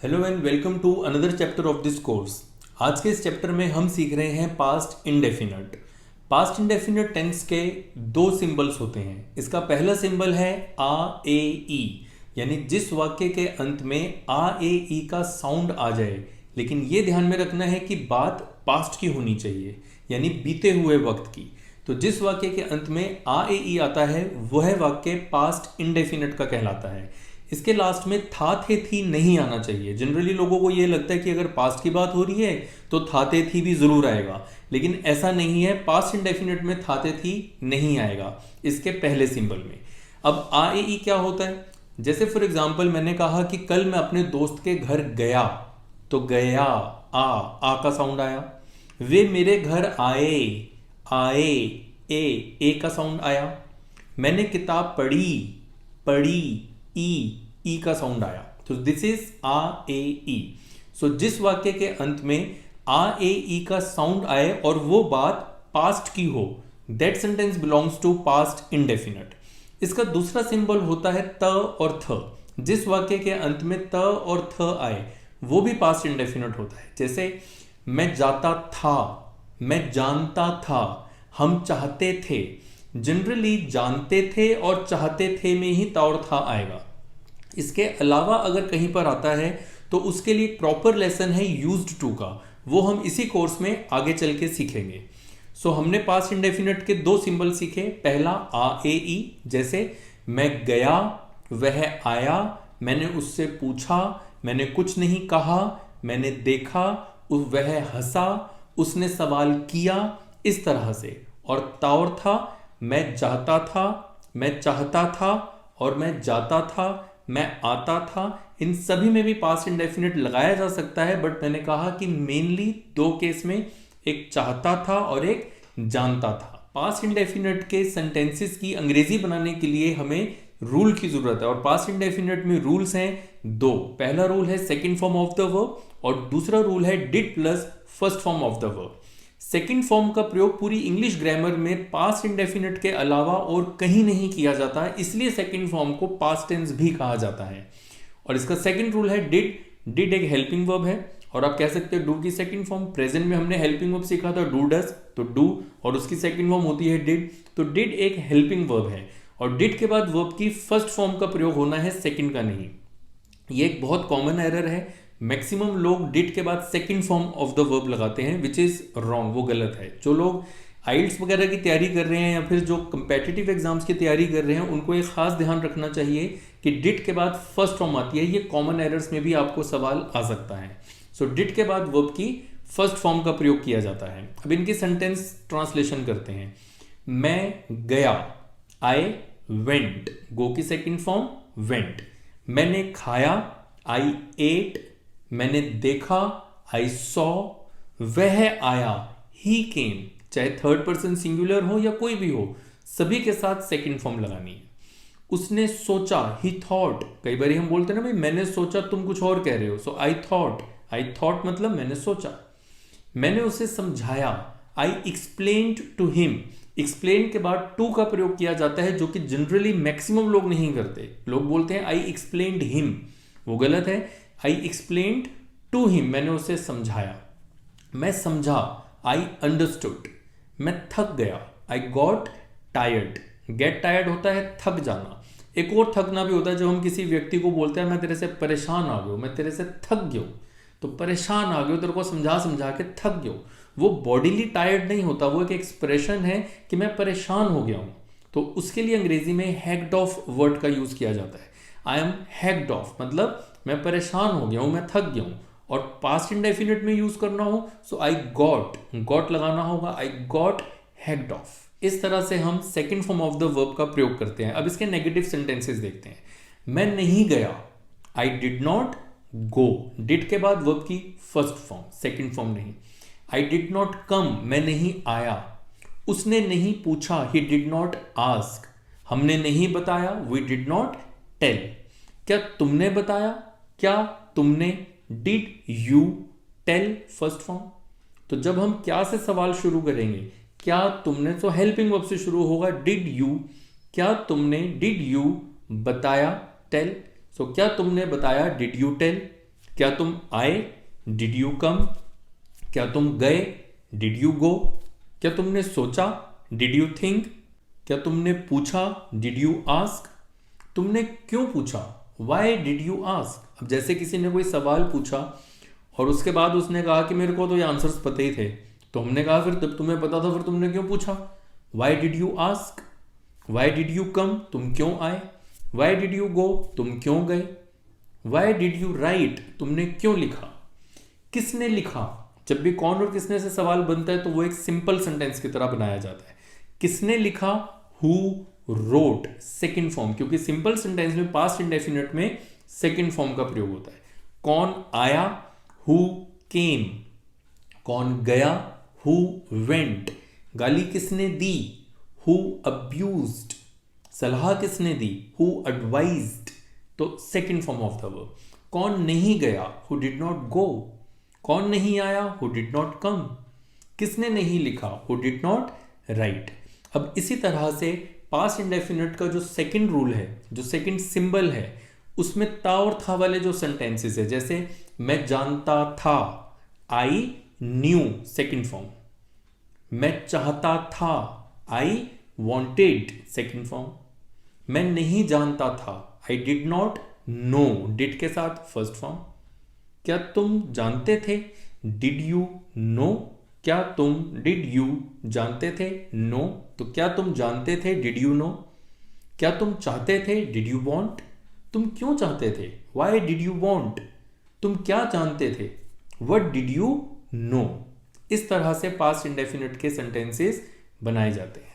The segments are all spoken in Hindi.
Hello and welcome to another chapter of this course. आज के इस चैप्टर में हम सीख रहे हैं past indefinite. Past indefinite tense के दो सिंबल्स होते हैं। इसका पहला सिंबल है आ ए ई, यानी जिस वाक्य के अंत में आ ए ई का साउंड आ जाए, लेकिन ये ध्यान में रखना है कि बात पास्ट की होनी चाहिए, यानी बीते हुए वक्त की। तो जिस वाक्य के अंत में आ ए ई आता है वह वाक्य पास्ट इंडेफिनिट का कहलाता है। इसके लास्ट में था थे थी नहीं आना चाहिए। जनरली लोगों को ये लगता है कि अगर पास्ट की बात हो रही है तो था थे थी भी जरूर आएगा, लेकिन ऐसा नहीं है। पास्ट इंडेफिनिट में था थे थी नहीं आएगा इसके पहले सिंबल में। अब आ ए ई क्या होता है? जैसे फॉर एग्जाम्पल मैंने कहा कि कल मैं अपने दोस्त के घर गया, तो गया आ का साउंड आया। वे मेरे घर आए, आए ए का साउंड आया। मैंने किताब पढ़ी, पढ़ी ई का साउंड आया। तो दिस इज आ ए ई। सो जिस वाक्य के अंत में आ ए ई का साउंड आए और वो बात पास्ट की हो, that sentence belongs to past indefinite. इसका दूसरा सिंबल होता है त और थ। जिस वाक्य के अंत में त और थ आए वो भी पास्ट इंडेफिनिट होता है। जैसे मैं जाता था, मैं जानता था, हम चाहते थे। जनरली जानते थे और चाहते थे में ही ता और था आएगा। इसके अलावा अगर कहीं पर आता है तो उसके लिए प्रॉपर लेसन है यूज्ड टू का, वो हम इसी कोर्स में आगे चल के सीखेंगे। सो हमने पास्ट इंडेफिनिट के दो सिंबल सीखे। पहला आ ए ई, जैसे मैं गया, वह आया, मैंने उससे पूछा, मैंने कुछ नहीं कहा, मैंने देखा, वह हंसा, उसने सवाल किया, इस तरह से। और ता और था, मैं जाता था, मैं चाहता था, और मैं जाता था, मैं आता था। इन सभी में भी पास्ट इंडेफिनिट लगाया जा सकता है, बट मैंने कहा कि मेनली दो केस में, एक चाहता था और एक जानता था। पास्ट इंडेफिनिट के सेंटेंसेस की अंग्रेजी बनाने के लिए हमें रूल की जरूरत है, और पास्ट इंडेफिनिट में रूल्स हैं दो। पहला रूल है second form of the verb, और दूसरा रूल है did plus first form of the verb. Second form का प्रयोग पूरी इंग्लिश ग्रामर में पास्ट इंडेफिनिट के अलावा और कहीं नहीं किया जाता है, इसलिए सेकंड फॉर्म को पास्ट टेंस भी कहा जाता है। और इसका सेकंड रूल है डिड। डिड एक हेल्पिंग वर्ब है, और आप कह सकते हैं डू की सेकंड फॉर्म। प्रेजेंट में हमने हेल्पिंग वर्ब सीखा था डू डज, तो डू, और उसकी सेकंड फॉर्म होती है डिड। तो डिड एक हेल्पिंग वर्ब है, और डिड के बाद वर्ब की फर्स्ट फॉर्म का प्रयोग होना है, सेकंड का नहीं। ये एक बहुत कॉमन एरर है। मैक्सिमम लोग डिड के बाद second form of the verb लगाते हैं, विच इज रॉन्ग, वो गलत है। जो लोग आइल्स वगैरह की तैयारी कर रहे हैं या फिर जो कंपेटिटिव एग्जाम्स की तैयारी कर रहे हैं, उनको एक खास ध्यान रखना चाहिए कि डिड के बाद फर्स्ट फॉर्म आती है। ये कॉमन एरर्स में भी आपको सवाल आ सकता है। सो डिड के बाद वर्ब की फर्स्ट फॉर्म का प्रयोग किया जाता है। अब इनकी सेंटेंस ट्रांसलेशन करते हैं। मैं गया, आई वेंट, गो की सेकंड फॉर्म वेंट। मैंने खाया, आई एट, मैंने देखा, आई सॉ, वह आया, ही केम। चाहे थर्ड पर्सन सिंगुलर हो या कोई भी हो, सभी के साथ सेकंड फॉर्म लगानी है। उसने सोचा, ही थॉट। कई बार हम बोलते हैं ना भाई मैंने सोचा, तुम कुछ और कह रहे हो, सो आई थॉट। आई थॉट मतलब मैंने सोचा। मैंने उसे समझाया, आई एक्सप्लेन्ड टू हिम। एक्सप्लेन के बाद टू का प्रयोग किया जाता है, जो कि जनरली मैक्सिमम लोग नहीं करते। लोग बोलते हैं आई एक्सप्लेन्ड हिम, वो गलत है। आई एक्सप्लेन्ड टू हिम, मैंने उसे समझाया। मैं समझा, आई अंडरस्टूड। मैं थक गया, I got tired. Get tired होता है थक जाना। एक और थकना भी होता है जब हम किसी व्यक्ति को बोलते हैं मैं तेरे से परेशान आ गया, मैं तेरे से थक गया। तो परेशान आ गया, तेरे को समझा समझा के थक गया। वो बॉडीली टायर्ड नहीं होता, वो एक एक्सप्रेशन है कि मैं परेशान हो गया हूं। तो उसके लिए अंग्रेजी में हैक्ड ऑफ वर्ड का यूज किया जाता है। आई एम हैक्ड ऑफ मतलब मैं परेशान हो गया हूं, मैं थक गया हूं। और पास्ट इंडेफिनिट में यूज करना हो सो आई गॉट, गॉट लगाना होगा, आई गॉट हैक्ड ऑफ। इस तरह से हम second form of the verb का प्रयोग करते हैं। अब इसके नेगेटिव सेंटेंसेस देखते हैं। मैं नहीं गया, I did not go. Did के बाद वर्ब की फर्स्ट फॉर्म, सेकंड फॉर्म नहीं। आई डिड नॉट कम, मैं नहीं आया। उसने नहीं पूछा, ही डिड नॉट आस्क। हमने नहीं बताया, वी डिड नॉट टेल। क्या तुमने बताया, क्या तुमने, did you tell first form. तो जब हम क्या से सवाल शुरू करेंगे, क्या तुमने, तो हेल्पिंग वर्ब से शुरू होगा, डिड यू। क्या तुमने, डिड यू बताया, टेल। सो क्या तुमने बताया, डिड यू टेल। क्या तुम आए, डिड यू कम? क्या तुम गए, डिड यू गो? क्या तुमने सोचा, डिड यू थिंक? क्या तुमने पूछा, डिड यू आस्क? तुमने क्यों पूछा, वाई डिड यू आस्क? अब जैसे किसी ने कोई सवाल पूछा और उसके बाद उसने कहा कि मेरे को तो ये आंसर्स पते ही थे, तो हमने कहा फिर जब तुम्हें पता था फिर तुमने क्यों पूछा? Why did you ask? Why did you come? तुम क्यों आए? Why did you go? तुम क्यों गए? Why did you right? तुमने क्यों लिखा? किसने लिखा? जब भी कौन और किसने से सवाल बनता है तो वो एक सिंपल सेंटेंस की तरह बनाया जाता है। किसने लिखा, हु रोट, सेकंड फॉर्म, क्योंकि सिंपल सेंटेंस में पास्ट इंडेफिनिट में सेकंड फॉर्म का प्रयोग होता है। कौन आया, हु केम। कौन गया, हु वेंट। गाली किसने दी, हु अब्यूज्ड। सलाह किसने दी, हु एडवाइज्ड, तो second form of the verb. कौन नहीं गया, हु डिड नॉट गो। कौन नहीं आया, हु डिड नॉट कम। किसने नहीं लिखा, हु डिड नॉट राइट। अब इसी तरह से पास्ट इंडेफिनिट का जो सेकंड रूल है, जो सेकंड सिंबल है, उसमें ता और था वाले जो सेंटेंसेस है, जैसे मैं जानता था, आई न्यू, सेकंड फॉर्म। मैं चाहता था, आई वांटेड, सेकंड फॉर्म। मैं नहीं जानता था, I did not know, did के साथ फर्स्ट फॉर्म। क्या तुम जानते थे, डिड यू नो। क्या तुम, डिड यू, जानते थे, नो, तो क्या तुम जानते थे, डिड यू नो। क्या तुम चाहते थे, डिड यू वांट। तुम क्यों चाहते थे, वाई डिड यू वांट। तुम क्या जानते थे, व्हाट डिड यू नो। इस तरह से पास्ट इंडेफिनिट के सेंटेंसेस बनाए जाते हैं।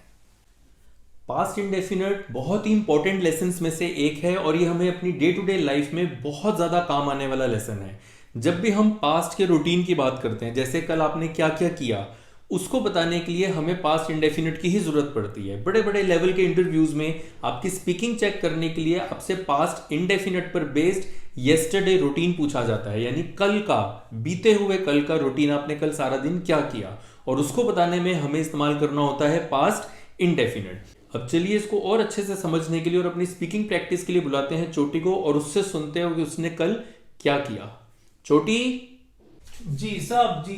पास्ट इंडेफिनिट बहुत ही इंपॉर्टेंट लेसन्स में से एक है और ये हमें अपनी डे टू डे लाइफ में बहुत ज़्यादा काम आने वाला लेसन है। जब भी हम पास्ट के रूटीन की बात करते हैं, जैसे कल आपने क्या क्या किया, उसको बताने के लिए हमें पास्ट इंडेफिनिट की ही जरूरत पड़ती है। बड़े बड़े लेवल के इंटरव्यूज में आपकी स्पीकिंग चेक करने के लिए आपसे पास्ट इंडेफिनिट पर बेस्ड येस्टरडे रूटीन पूछा जाता है, यानी कल का, बीते हुए कल का रूटीन, आपने कल सारा दिन क्या किया, और उसको बताने में हमें इस्तेमाल करना होता है पास्ट इंडेफिनिट। अब चलिए इसको और अच्छे से समझने के लिए और अपनी स्पीकिंग प्रैक्टिस के लिए बुलाते हैं चोटी को और उससे सुनते हो कि उसने कल क्या किया। चोटी। जी साहब जी।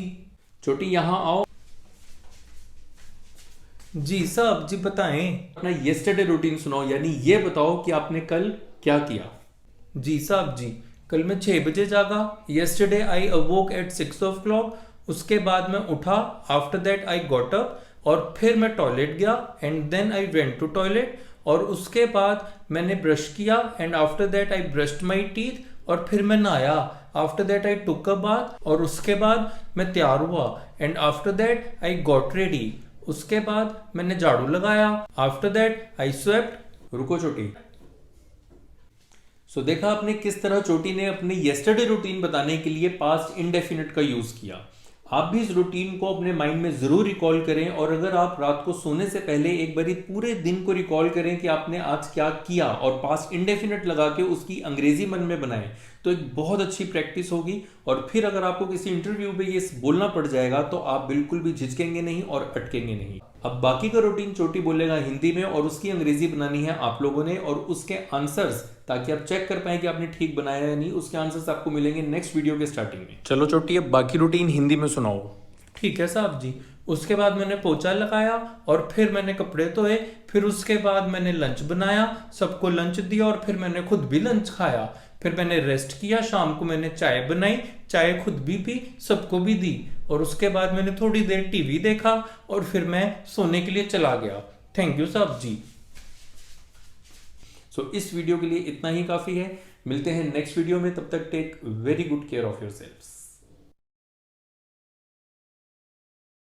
चोटी यहां आओ। जी साहब जी बताएं। अपना येस्टरडे रूटीन सुनाओ, यानी ये बताओ कि आपने कल क्या किया। जी साहब जी, कल मैं 6 बजे जागा। Yesterday I awoke at 6 o'clock। उसके बाद मैं उठा, after that I got up, और फिर मैं टॉयलेट गया and then I went to toilet, और उसके बाद मैंने ब्रश किया and after that I brushed my teeth, और फिर मैं नहाया, after that I took a bath, और उसके बाद मैं तैयार हुआ and after that I got ready. उसके बाद मैंने झाड़ू लगाया, आफ्टर दैट आई स्वेप्ट। रुको चोटी। सो देखा आपने किस तरह चोटी ने अपने येस्टरडे रूटीन बताने के लिए पास्ट इंडेफिनिट का यूज किया। आप भी इस रूटीन को अपने माइंड में जरूर रिकॉल करें, और अगर आप रात को सोने से पहले एक बारी पूरे दिन को रिकॉल करें कि आपने आज क्या किया और पास्ट इंडेफिनिट लगा के उसकी अंग्रेजी मन में बनाएं, तो एक बहुत अच्छी प्रैक्टिस होगी। और फिर अगर आपको किसी इंटरव्यू में ये बोलना पड़ जाएगा तो आप बिल्कुल भी झिझकेंगे नहीं और अटकेंगे नहीं। अब बाकी का रूटीन चोटी बोलेगा हिंदी में और उसकी अंग्रेजी बनानी है आप लोगों ने, और उसके आंसर्स, ताकि आप चेक कर पाए कि आपने ठीक बनाया या नहीं, उसके आंसर्स आपको मिलेंगे नेक्स्ट वीडियो के स्टार्टिंग में। चलो चोटी, अब बाकी रूटीन हिंदी में सुनाओ। ठीक है साहब जी। उसके बाद मैंने पोछा लगाया और फिर मैंने कपड़े धोए, फिर उसके बाद मैंने लंच बनाया, सबको लंच दिया और फिर मैंने खुद भी लंच खाया, फिर मैंने रेस्ट किया, शाम को मैंने चाय बनाई, चाय खुद भी पी, सबको भी दी, और उसके बाद मैंने थोड़ी देर टीवी देखा और फिर मैं सोने के लिए चला गया। थैंक यू साहब जी। सो इस वीडियो के लिए इतना ही काफी है। मिलते हैं नेक्स्ट वीडियो में, तब तक take very good care of yourselves.